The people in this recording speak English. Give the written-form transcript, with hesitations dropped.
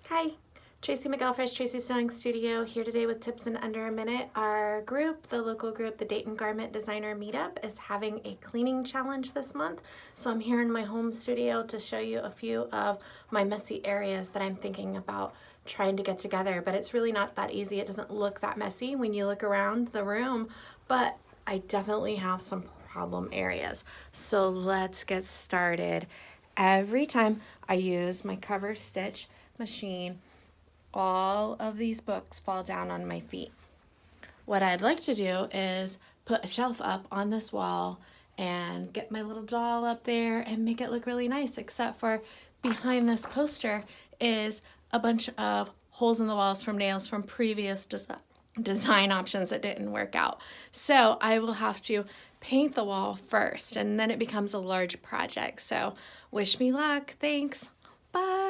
Hi, Tracy McElfresh, Tracy Sewing Studio, here today with tips in under a minute. Our group, the local group, the Dayton Garment Designer Meetup, is having a cleaning challenge this month. So I'm here in my home studio to show you a few of my messy areas that I'm thinking about trying to get together. But it's really not that easy. It doesn't look that messy when you look around the room, but I definitely have some problem areas. So let's get started. Every time I use my cover stitch machine, all of these books fall down on my feet. What I'd like to do is put a shelf up on this wall and get my little doll up there and make it look really nice, except for behind this poster is a bunch of holes in the walls from nails from previous design options that didn't work out. So I will have to paint the wall first, and then it becomes a large project. So wish me luck. Thanks. Bye.